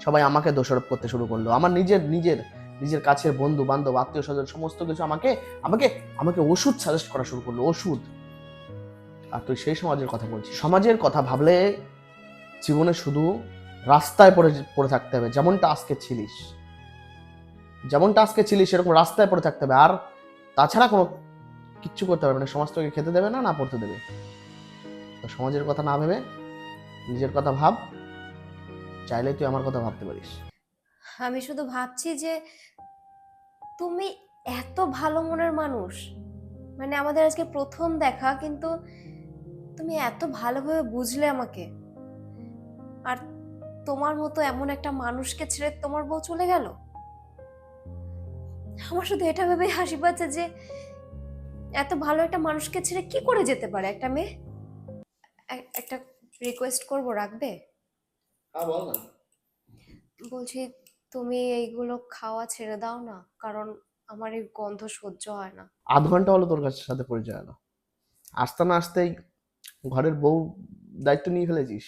সবাই আমাকে দোষারোপ করতে শুরু করলো। আমার নিজের নিজের নিজের কাছের বন্ধু বান্ধব আত্মীয় স্বজন সমস্ত কিছু আমাকে আমাকে আমাকে ওষুধ সাজেস্ট করা শুরু করলো, ওষুধ। আর তুই সেই সমাজের কথা বলছিস? সমাজের কথা ভাবলে জীবনে শুধু রাস্তায় পড়ে পড়ে থাকতে হবে, যেমনটা আজকে ছিলিস, সেরকম রাস্তায় পড়ে থাকতে হবে। আর তাছাড়া কোনো কিচ্ছু করতে পারবে না। সমাজ তোকে খেতে দেবে না, না পড়তে দেবে। তো সমাজের কথা না ভেবে নিজের কথা ভাব। চাইলে তুই আমার কথা ভাবতে পারিস। আমি শুধু ভাবছি যে তুমি এত ভালো মনের মানুষ, মানে আমাদের আজকে প্রথম দেখা, কিন্তু তুমি এত ভালোভাবে বুঝলে আমাকে। আর তোমার মতো এমন একটা মানুষকে ছেড়ে তোমার বউ চলে গেল। আমার শুধু এটা ভেবে হাসি পাচ্ছে যে এত ভালো একটা মানুষকে ছেড়ে কি করে যেতে পারে একটা মেয়ে। একটা রিকোয়েস্ট করব, রাখবে? হ্যাঁ, বল না। বলছি, তুমি এইগুলো খাওয়া ছেড়ে দাও না, কারণ আমার এই গন্ধ সহ্য হয় না। আধ ঘন্টা হলো তোর কাছে সাথে পরিচয় হলো, আসতে না আসতেই ঘরের বউ দায়িত্ব নিয়ে ফেলেছিস।